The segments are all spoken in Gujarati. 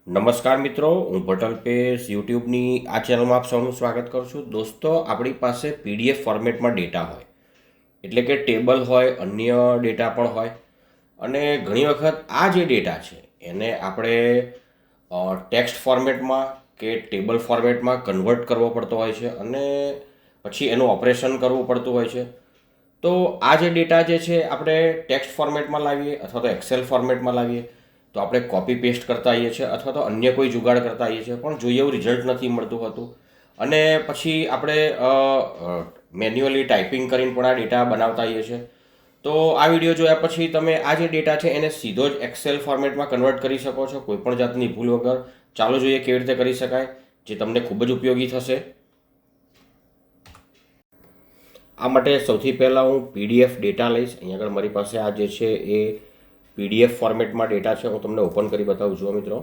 નમસ્કાર મિત્રો, હું પટેલ પેસ યુટ્યુબની આ ચેનલમાં આપ સૌનું સ્વાગત કરું છું. દોસ્તો, આપણી પાસે પીડીએફ ફોર્મેટમાં ડેટા હોય, એટલે કે ટેબલ હોય, અન્ય ડેટા પણ હોય, અને ઘણી વખત આ જે ડેટા છે એને આપણે ટેક્સ્ટ ફોર્મેટમાં કે ટેબલ ફોર્મેટમાં કન્વર્ટ કરવો પડતો હોય છે અને પછી એનું ઓપરેશન કરવું પડતું હોય છે. તો આ જે ડેટા જે છે આપણે ટેક્સ્ટ ફોર્મેટમાં લાવીએ અથવા તો એક્સેલ ફોર્મેટમાં લાવીએ તો આપણે કોપી પેસ્ટ કરતા આવીએ છીએ અથવા તો અન્ય કોઈ જુગાડ કરતા આવીએ છીએ, પણ જોઈએ એવું રિઝલ્ટ નથી મળતું હોતું. અને પછી આપણે મેન્યુઅલી ટાઈપિંગ કરીને પણ આ ડેટા બનાવતા આવીએ છીએ. તો આ વિડીયો જોયા પછી તમે આ જે ડેટા છે એને સીધો જ એક્સેલ ફોર્મેટમાં કન્વર્ટ કરી શકો છો કોઈપણ જાતની ભૂલ વગર. ચાલો જોઈએ કેવી રીતે કરી શકાય, જે તમને ખૂબ જ ઉપયોગી થશે. આ માટે સૌથી પહેલાં હું પીડીએફ ડેટા લઈશ. અહીંયા આગળ મારી પાસે આ જે છે એ પીડીએફ ફોર્મેટમાં ડેટા છે. હું તમને ઓપન કરી બતાવું છું મિત્રો.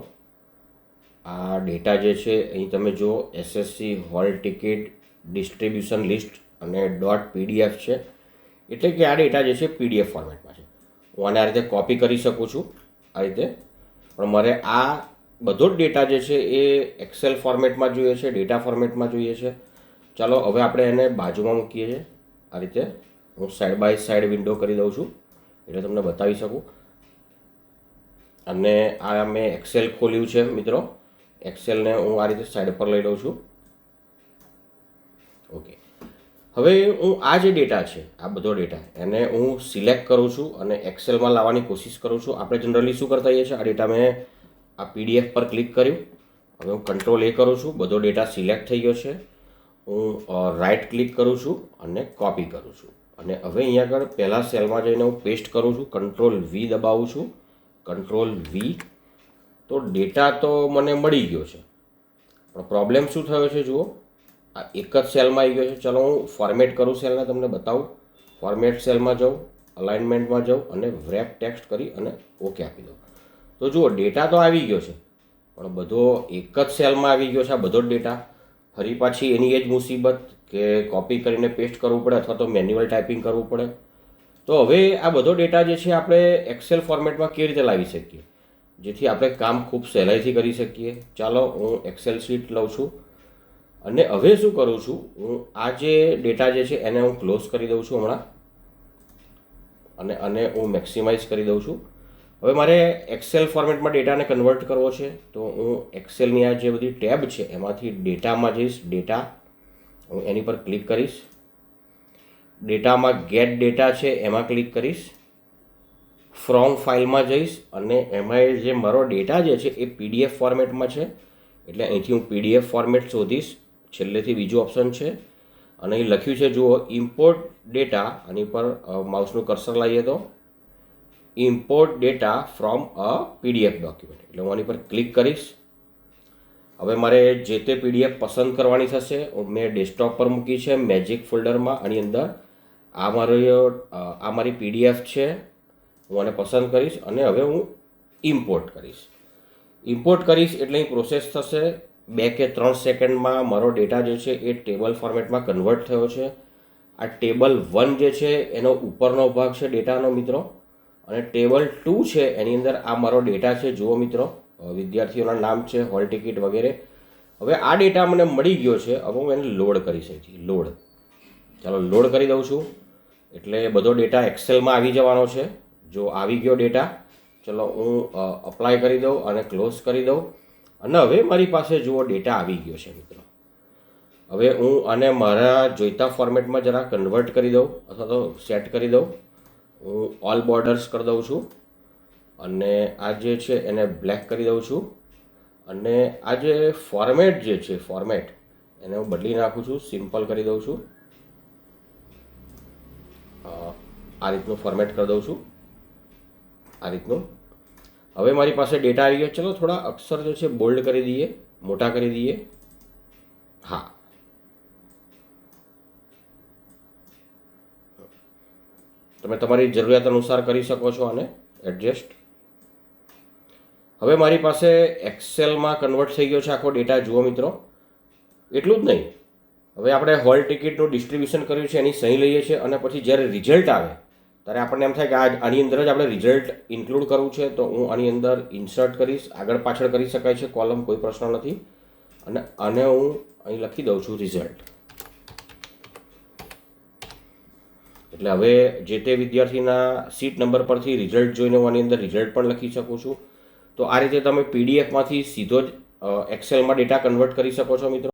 આ ડેટા જે છે અહીં તમે જુઓ, SSC hall ticket distribution list અને .pdf છે. એટલે કે આ ડેટા જે છે પીડીએફ ફોર્મેટમાં છે. હું આને આ રીતે કોપી કરી શકું છું આ રીતે, પણ મારે આ બધો જ ડેટા જે છે એ એક્સેલ ફોર્મેટમાં જોઈએ છે, ડેટા ફોર્મેટમાં જોઈએ છે. ચાલો હવે આપણે એને બાજુમાં મૂકીએ છીએ. આ રીતે હું સાઈડ બાય સાઈડ વિન્ડો કરી દઉં છું એટલે તમને બતાવી શકું. અને આ મેં એક્સેલ ખોલ્યું છે મિત્રો. એક્સેલને હું આ રીતે સાઈડ પર લઈ લઉં છું. ઓકે, હવે હું આ જે ડેટા છે, આ બધો ડેટા એને હું સિલેક્ટ કરું છું અને એક્સેલમાં લાવવાની કોશિશ કરું છું. આપણે જનરલી શું કરતા હોઈએ છીએ, આ ડેટા મેં આ પીડીએફ પર ક્લિક કર્યું. હવે હું કંટ્રોલ A કરું છું, બધો ડેટા સિલેક્ટ થઈ ગયો છે. હું રાઇટ ક્લિક કરું છું અને કોપી કરું છું. અને હવે અહીંયા આગળ પહેલાં સેલમાં જઈને હું પેસ્ટ કરું છું, કંટ્રોલ V દબાવું છું, કંટ્રોલ V. તો ડેટા તો મને મળી ગયો છે, પણ પ્રોબ્લેમ શું થયો છે જુઓ, આ એક જ સેલમાં આવી ગયો છે. ચલો હું ફોર્મેટ કરું સેલને, તમને બતાવું. ફોર્મેટ સેલમાં જાઉં, અલાઇનમેન્ટમાં જાઉં અને વ્રેપ ટેક્સ્ટ કરી અને ઓકે આપી દઉં. તો જુઓ ડેટા તો આવી ગયો છે, પણ બધો એક જ સેલમાં આવી ગયો છે આ બધો જ ડેટા. ફરી પાછી એની એ જ મુસીબત કે કોપી કરીને પેસ્ટ કરવું પડે અથવા તો મેન્યુઅલ ટાઈપિંગ કરવું પડે. તો હવે આ બધો ડેટા જે છે આપણે એક્સેલ ફોર્મેટમાં કેવી રીતે લાવી શકીએ જેથી આપણે કામ ખૂબ સહેલાઈથી કરી શકીએ. ચાલો હું એક્સેલ શીટ લઉં છું અને હવે શું કરું છું, હું આ જે ડેટા જે છે એને હું ક્લોઝ કરી દઉં છું હમણાં, અને હું મેક્સિમાઇઝ કરી દઉં છું. હવે મારે એક્સેલ ફોર્મેટમાં ડેટાને કન્વર્ટ કરવો છે, તો હું એક્સેલની આ જે બધી ટેબ છે એમાંથી ડેટામાં જઈશ. ડેટા, હું એની પર ક્લિક કરીશ. ડેટામાં ગેટ ડેટા છે એમાં ક્લિક કરીશ. ફ્રોમ ફાઇલમાં જઈશ અને એમાં જે મારો ડેટા જે છે એ પીડીએફ ફોર્મેટમાં છે, એટલે અહીંથી હું પીડીએફ ફોર્મેટ શોધીશ. છેલ્લેથી બીજું ઓપ્શન છે અને અહીં લખ્યું છે જુઓ, ઇમ્પોર્ટ ડેટા. આની પર માઉસનું કર્સર લાવીએ તો import data from a PDF document, એટલે હું આની પર ક્લિક કરીશ. હવે મારે જે તે પીડીએફ પસંદ કરવાની થશે. મેં ડેસ્કટોપ પર મૂકી છે મેજિક ફોલ્ડરમાં. આની અંદર આ મારી પીડીએફ છે. હું આને પસંદ કરીશ અને હવે હું ઇમ્પોર્ટ કરીશ. ઇમ્પોર્ટ કરીશ એટલે અહીં પ્રોસેસ થશે. 2 કે 3 સેકન્ડમાં મારો ડેટા જે છે એ ટેબલ ફોર્મેટમાં કન્વર્ટ થયો છે. આ ટેબલ 1 જે છે એનો ઉપરનો ભાગ છે ડેટાનો મિત્રો, અને ટેબલ 2 છે એની અંદર આ મારો ડેટા છે. જુઓ મિત્રો, વિદ્યાર્થીઓના નામ છે, હોલ ટિકિટ વગેરે. હવે આ ડેટા મને મળી ગયો છે. હવે હું એને લોડ કરી શકીશ. લોડ, ચાલો લોડ કરી દઉં છું એટલે બધો ડેટા એક્સેલમાં આવી જવાનો છે. જો આવી ગયો ડેટા, ચલો હું અપ્લાય કરી દઉં અને ક્લોઝ કરી દઉં. અને હવે મારી પાસે જુઓ ડેટા આવી ગયો છે મિત્રો. હવે હું આને મારા જોઈતા ફોર્મેટમાં જરા કન્વર્ટ કરી દઉં અથવા તો સેટ કરી દઉં. હું ઓલ બોર્ડર્સ કરી દઉં છું અને આ જે છે એને બ્લેક કરી દઉં છું. અને આ જે ફોર્મેટ જે છે, ફોર્મેટ એને હું બદલી નાખું છું, સિમ્પલ કરી દઉં છું. આ રીતનું ફોર્મેટ કરી દઉં છું, આ રીતનું. હવે મારી પાસે ડેટા આવી ગયો. ચલો થોડા અક્ષર જે છે બોલ્ડ કરી દઈએ, મોટા કરી દઈએ. હા, તમે તમારી જરૂરિયાત અનુસાર કરી શકો છો આને એડજસ્ટ. હવે મારી પાસે એક્સેલમાં કન્વર્ટ થઈ ગયો છે આખો ડેટા. જુઓ મિત્રો, એટલું જ નહીં, હવે આપણે હોલ ટિકિટનું ડિસ્ટ્રીબ્યુશન કર્યું છે એની સહી લઈએ છીએ અને પછી જ્યારે રિઝલ્ટ આવે ત્યારે આપણને એમ થાય કે આની અંદર જ આપણે રિઝલ્ટ ઇન્ક્લુડ કરવું છે, તો હું આની અંદર ઇન્સર્ટ કરીશ. આગળ પાછળ કરી શકાય છે કોલમ, કોઈ પ્રશ્ન નથી. અને આને હું અહીં લખી દઉં છું રિઝલ્ટ. એટલે હવે જે તે વિદ્યાર્થીના સીટ નંબર પરથી રિઝલ્ટ જોઈને હું આની અંદર રિઝલ્ટ પણ લખી શકું છું. તો આ રીતે તમે પીડીએફમાંથી સીધો જ એક્સેલમાં ડેટા કન્વર્ટ કરી શકો છો મિત્રો.